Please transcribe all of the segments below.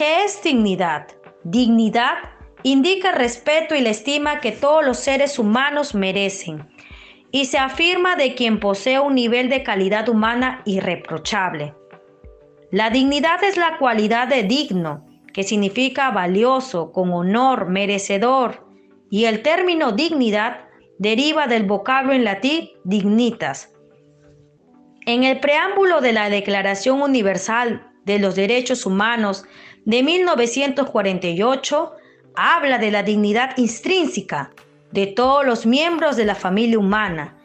¿Qué es dignidad? Dignidad indica el respeto y la estima que todos los seres humanos merecen, y se afirma de quien posee un nivel de calidad humana irreprochable. La dignidad es la cualidad de digno, que significa valioso, con honor, merecedor, y el término dignidad deriva del vocablo en latín dignitas. En el preámbulo de la Declaración Universal de los Derechos Humanos de 1948, habla de la dignidad intrínseca de todos los miembros de la familia humana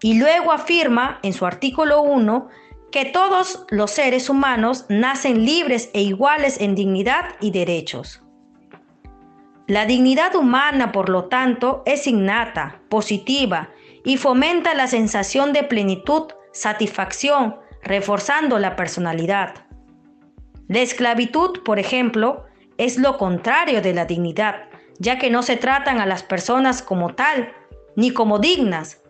y luego afirma en su artículo 1 que todos los seres humanos nacen libres e iguales en dignidad y derechos. La dignidad humana, por lo tanto, es innata, positiva y fomenta la sensación de plenitud, satisfacción, reforzando la personalidad. La esclavitud, por ejemplo, es lo contrario de la dignidad, ya que no se tratan a las personas como tal, ni como dignas,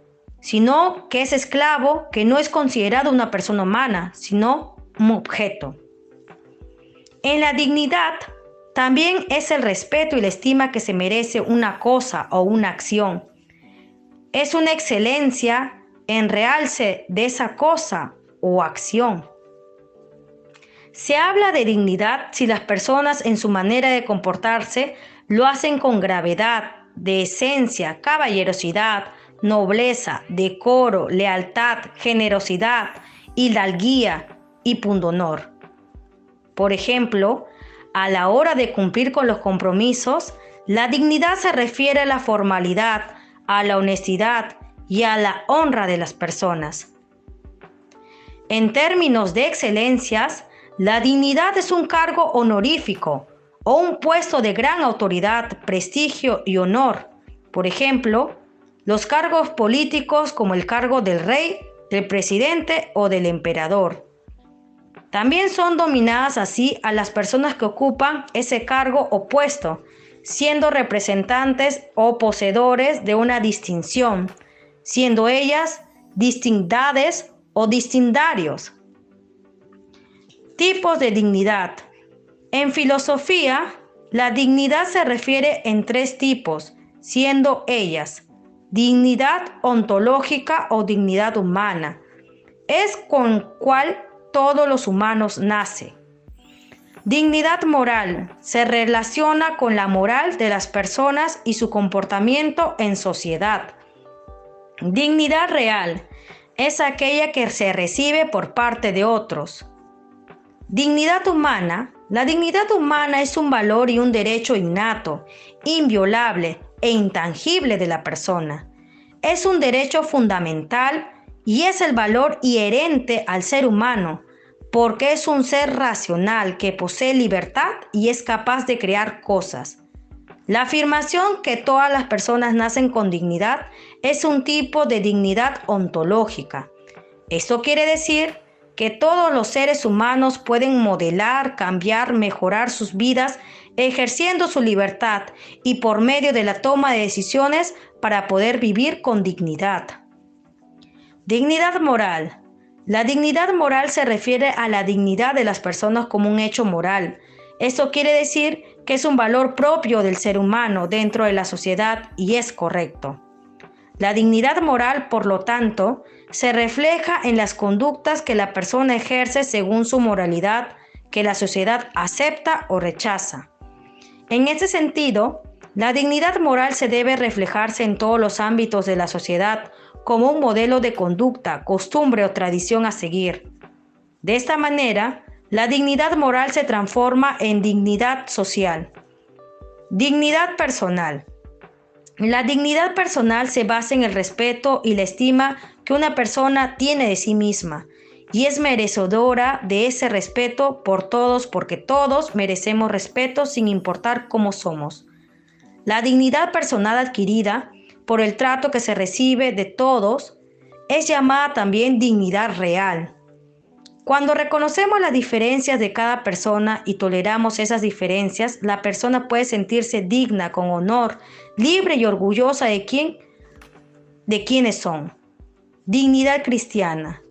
sino que es esclavo que no es considerado una persona humana, sino un objeto. En la dignidad también es el respeto y la estima que se merece una cosa o una acción. Es una excelencia en realce de esa cosa o acción. Se habla de dignidad si las personas en su manera de comportarse lo hacen con gravedad, decencia, caballerosidad, nobleza, decoro, lealtad, generosidad, hidalguía y pundonor. Por ejemplo, a la hora de cumplir con los compromisos, la dignidad se refiere a la formalidad, a la honestidad y a la honra de las personas. En términos de excelencias, la dignidad es un cargo honorífico o un puesto de gran autoridad, prestigio y honor. Por ejemplo, los cargos políticos como el cargo del rey, del presidente o del emperador. También son dominadas así a las personas que ocupan ese cargo o puesto, siendo representantes o poseedores de una distinción, siendo ellas dignidades o dignidarios. Tipos de dignidad. En filosofía, la dignidad se refiere en tres tipos, siendo ellas dignidad ontológica o dignidad humana. Es con cual todos los humanos nacen. Dignidad moral se relaciona con la moral de las personas y su comportamiento en sociedad. Dignidad real es aquella que se recibe por parte de otros. Dignidad humana. La dignidad humana es un valor y un derecho innato, inviolable e intangible de la persona. Es un derecho fundamental y es el valor inherente al ser humano, porque es un ser racional que posee libertad y es capaz de crear cosas. La afirmación que todas las personas nacen con dignidad es un tipo de dignidad ontológica. Esto quiere decir que todos los seres humanos pueden modelar, cambiar, mejorar sus vidas, ejerciendo su libertad y por medio de la toma de decisiones para poder vivir con dignidad. Dignidad moral. La dignidad moral se refiere a la dignidad de las personas como un hecho moral. Esto quiere decir que es un valor propio del ser humano dentro de la sociedad y es correcto. La dignidad moral, por lo tanto, se refleja en las conductas que la persona ejerce según su moralidad, que la sociedad acepta o rechaza. En este sentido, la dignidad moral se debe reflejarse en todos los ámbitos de la sociedad como un modelo de conducta, costumbre o tradición a seguir. De esta manera, la dignidad moral se transforma en dignidad social. Dignidad personal. La dignidad personal se basa en el respeto y la estima que una persona tiene de sí misma y es merecedora de ese respeto por todos porque todos merecemos respeto sin importar cómo somos. La dignidad personal adquirida por el trato que se recibe de todos es llamada también dignidad real. Cuando reconocemos las diferencias de cada persona y toleramos esas diferencias, la persona puede sentirse digna, con honor, libre y orgullosa de quienes son. Dignidad cristiana.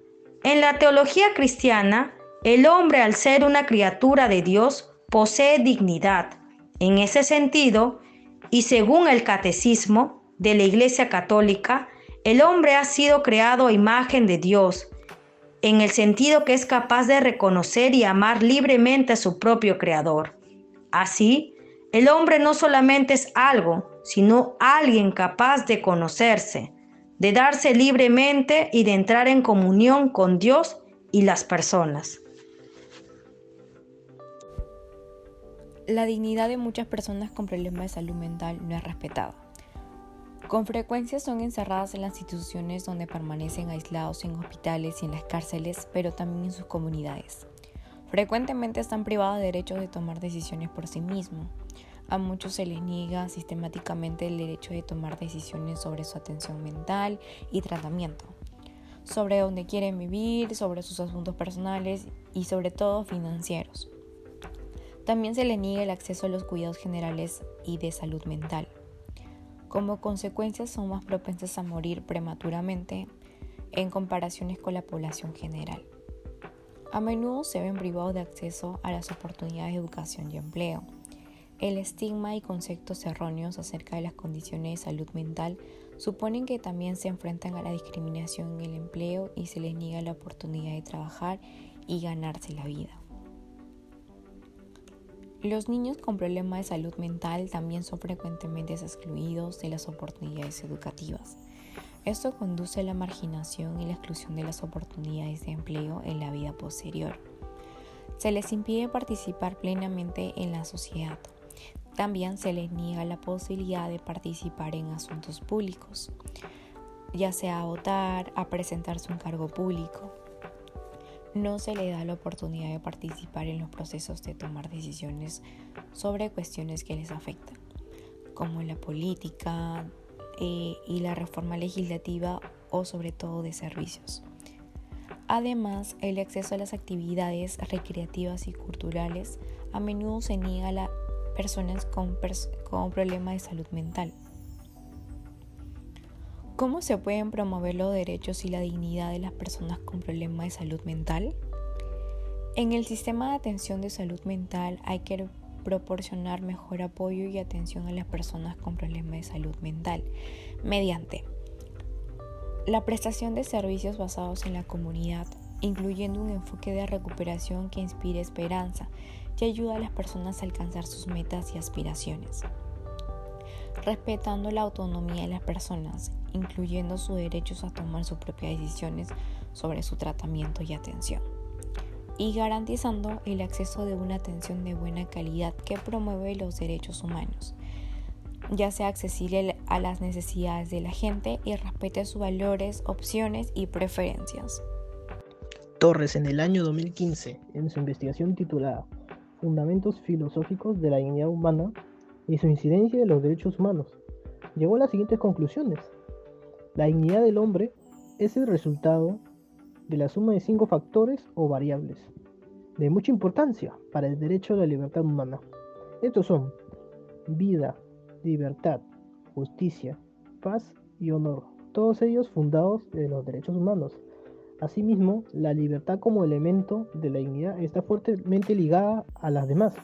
En la teología cristiana, el hombre, al ser una criatura de Dios, posee dignidad. En ese sentido, y según el Catecismo de la Iglesia Católica, el hombre ha sido creado a imagen de Dios, en el sentido que es capaz de reconocer y amar libremente a su propio Creador. Así, el hombre no solamente es algo, sino alguien capaz de conocerse, de darse libremente y de entrar en comunión con Dios y las personas. La dignidad de muchas personas con problemas de salud mental no es respetada. Con frecuencia son encerradas en las instituciones donde permanecen aislados en hospitales y en las cárceles, pero también en sus comunidades. Frecuentemente están privados de derechos de tomar decisiones por sí mismos. A muchos se les niega sistemáticamente el derecho de tomar decisiones sobre su atención mental y tratamiento, sobre dónde quieren vivir, sobre sus asuntos personales y sobre todo financieros. También se les niega el acceso a los cuidados generales y de salud mental. Como consecuencia, son más propensas a morir prematuramente en comparaciones con la población general. A menudo se ven privados de acceso a las oportunidades de educación y empleo. El estigma y conceptos erróneos acerca de las condiciones de salud mental suponen que también se enfrentan a la discriminación en el empleo y se les niega la oportunidad de trabajar y ganarse la vida. Los niños con problemas de salud mental también son frecuentemente excluidos de las oportunidades educativas. Esto conduce a la marginación y la exclusión de las oportunidades de empleo en la vida posterior. Se les impide participar plenamente en la sociedad. También se les niega la posibilidad de participar en asuntos públicos, ya sea a votar, a presentarse un cargo público. No se les da la oportunidad de participar en los procesos de tomar decisiones sobre cuestiones que les afectan, como la política y la reforma legislativa o sobre todo de servicios. Además, el acceso a las actividades recreativas y culturales a menudo se niega a las personas con problemas de salud mental. ¿Cómo se pueden promover los derechos y la dignidad de las personas con problemas de salud mental? En el sistema de atención de salud mental hay que proporcionar mejor apoyo y atención a las personas con problemas de salud mental mediante la prestación de servicios basados en la comunidad, incluyendo un enfoque de recuperación que inspire esperanza y ayuda a las personas a alcanzar sus metas y aspiraciones. Respetando la autonomía de las personas, incluyendo sus derechos a tomar sus propias decisiones sobre su tratamiento y atención. Y garantizando el acceso de una atención de buena calidad que promueve los derechos humanos, ya sea accesible a las necesidades de la gente y respete sus valores, opciones y preferencias. Torres, en el año 2015, en su investigación titulada Fundamentos filosóficos de la dignidad humana y su incidencia en los derechos humanos, llegó a las siguientes conclusiones. La dignidad del hombre es el resultado de la suma de 5 factores o variables de mucha importancia para el derecho a la libertad humana. Estos son vida, libertad, justicia, paz y honor, todos ellos fundados en los derechos humanos. Asimismo, la libertad como elemento de la dignidad está fuertemente ligada a las demás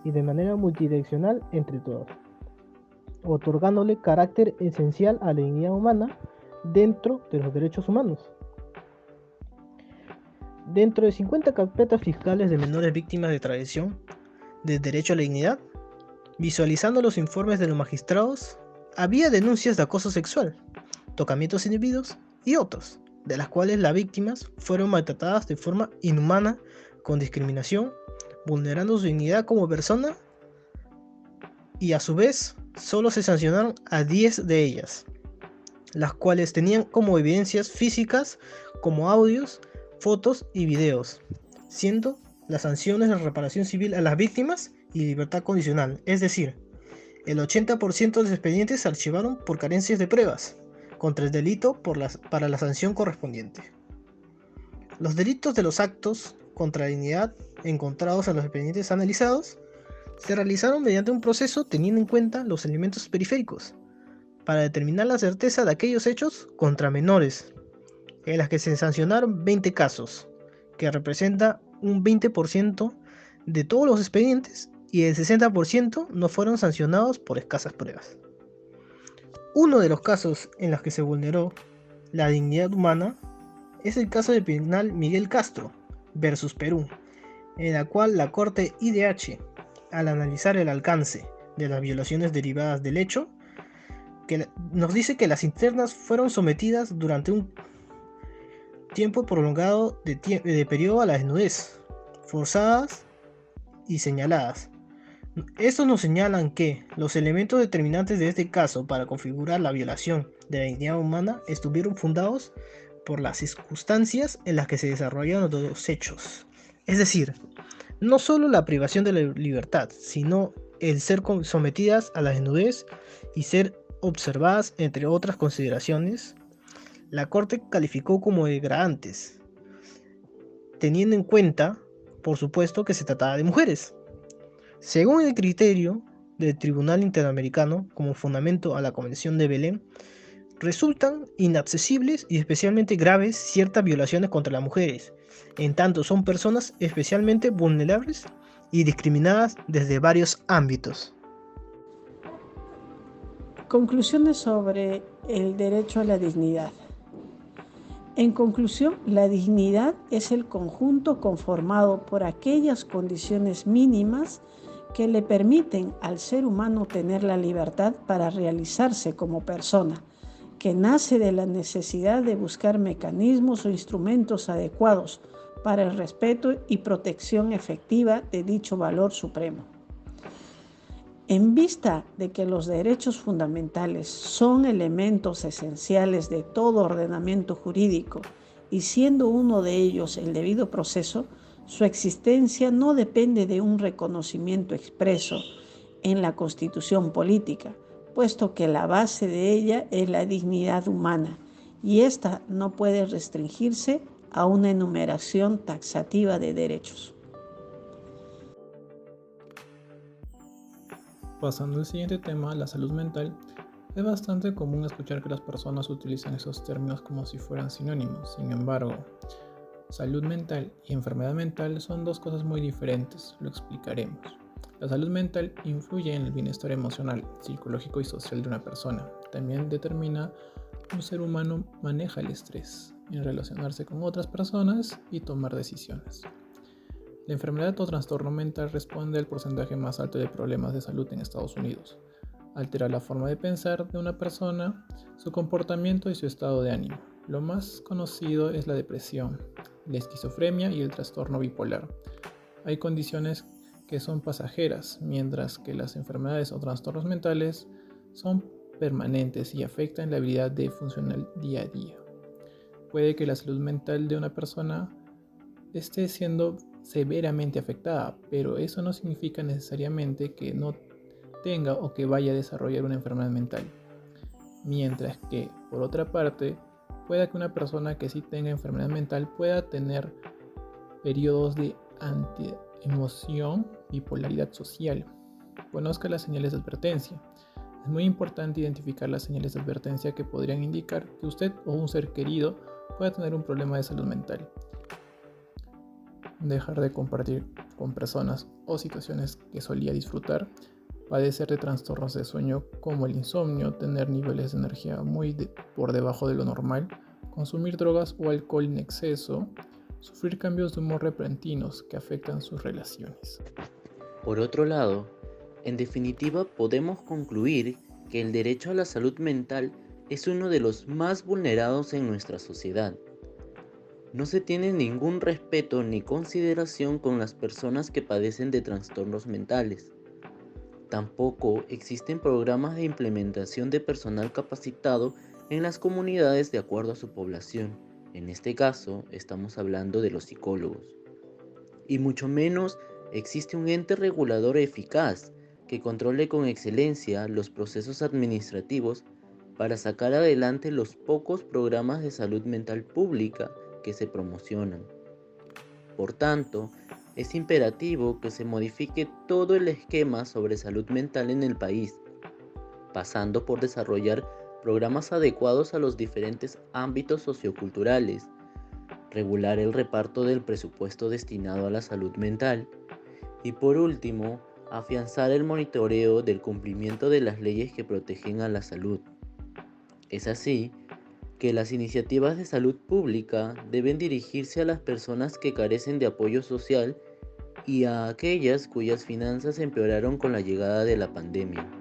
y de manera multidireccional entre todas, otorgándole carácter esencial a la dignidad humana dentro de los derechos humanos. Dentro de 50 carpetas fiscales de menores víctimas de traición del derecho a la dignidad, visualizando los informes de los magistrados, había denuncias de acoso sexual, tocamientos indebidos y otros, de las cuales las víctimas fueron maltratadas de forma inhumana, con discriminación, vulnerando su dignidad como persona, y a su vez solo se sancionaron a 10 de ellas, las cuales tenían como evidencias físicas como audios, fotos y videos, siendo las sanciones de reparación civil a las víctimas y libertad condicional, es decir, el 80% de los expedientes se archivaron por carencias de pruebas contra el delito para la sanción correspondiente. Los delitos de los actos contra la dignidad encontrados en los expedientes analizados se realizaron mediante un proceso teniendo en cuenta los elementos periféricos para determinar la certeza de aquellos hechos contra menores, en las que se sancionaron 20 casos, que representa un 20% de todos los expedientes y el 60% no fueron sancionados por escasas pruebas. Uno de los casos en los que se vulneró la dignidad humana es el caso del penal Miguel Castro versus Perú, en la cual la Corte IDH, al analizar el alcance de las violaciones derivadas del hecho, nos dice que las internas fueron sometidas durante un tiempo prolongado de periodo a la desnudez, forzadas y señaladas. Estos nos señalan que los elementos determinantes de este caso para configurar la violación de la dignidad humana estuvieron fundados por las circunstancias en las que se desarrollaron los hechos. Es decir, no solo la privación de la libertad, sino el ser sometidas a la desnudez y ser observadas, entre otras consideraciones. La Corte calificó como degradantes, teniendo en cuenta, por supuesto, que se trataba de mujeres. Según el criterio del Tribunal Interamericano como fundamento a la Convención de Belén, resultan inaccesibles y especialmente graves ciertas violaciones contra las mujeres, en tanto son personas especialmente vulnerables y discriminadas desde varios ámbitos. Conclusiones sobre el derecho a la dignidad. En conclusión, la dignidad es el conjunto conformado por aquellas condiciones mínimas que le permiten al ser humano tener la libertad para realizarse como persona, que nace de la necesidad de buscar mecanismos o instrumentos adecuados para el respeto y protección efectiva de dicho valor supremo. En vista de que los derechos fundamentales son elementos esenciales de todo ordenamiento jurídico y siendo uno de ellos el debido proceso, su existencia no depende de un reconocimiento expreso en la Constitución política, puesto que la base de ella es la dignidad humana y ésta no puede restringirse a una enumeración taxativa de derechos. Pasando al siguiente tema, la salud mental, es bastante común escuchar que las personas utilizan esos términos como si fueran sinónimos. Sin embargo, salud mental y enfermedad mental son dos cosas muy diferentes, lo explicaremos. La salud mental influye en el bienestar emocional, psicológico y social de una persona. También determina cómo un ser humano maneja el estrés, en relacionarse con otras personas y tomar decisiones. La enfermedad o trastorno mental responde al porcentaje más alto de problemas de salud en Estados Unidos. Altera la forma de pensar de una persona, su comportamiento y su estado de ánimo. Lo más conocido es la depresión, la esquizofrenia y el trastorno bipolar. Hay condiciones que son pasajeras, mientras que las enfermedades o trastornos mentales son permanentes y afectan la habilidad de funcionar día a día. Puede que la salud mental de una persona esté siendo severamente afectada, pero eso no significa necesariamente que no tenga o que vaya a desarrollar una enfermedad mental. Mientras que, por otra parte, pueda que una persona que sí tenga enfermedad mental pueda tener periodos de antiemoción, bipolaridad social. Conozca las señales de advertencia. Es muy importante identificar las señales de advertencia que podrían indicar que usted o un ser querido pueda tener un problema de salud mental. Dejar de compartir con personas o situaciones que solía disfrutar, padecer de trastornos de sueño como el insomnio, tener niveles de energía por debajo de lo normal, consumir drogas o alcohol en exceso, sufrir cambios de humor repentinos que afectan sus relaciones. Por otro lado, en definitiva podemos concluir que el derecho a la salud mental es uno de los más vulnerados en nuestra sociedad. No se tiene ningún respeto ni consideración con las personas que padecen de trastornos mentales. Tampoco existen programas de implementación de personal capacitado en las comunidades de acuerdo a su población. En este caso, estamos hablando de los psicólogos. Y mucho menos existe un ente regulador eficaz que controle con excelencia los procesos administrativos para sacar adelante los pocos programas de salud mental pública que se promocionan. Por tanto, es imperativo que se modifique todo el esquema sobre salud mental en el país, pasando por desarrollar programas adecuados a los diferentes ámbitos socioculturales, regular el reparto del presupuesto destinado a la salud mental y, por último, afianzar el monitoreo del cumplimiento de las leyes que protegen a la salud. Es así que las iniciativas de salud pública deben dirigirse a las personas que carecen de apoyo social y a aquellas cuyas finanzas empeoraron con la llegada de la pandemia.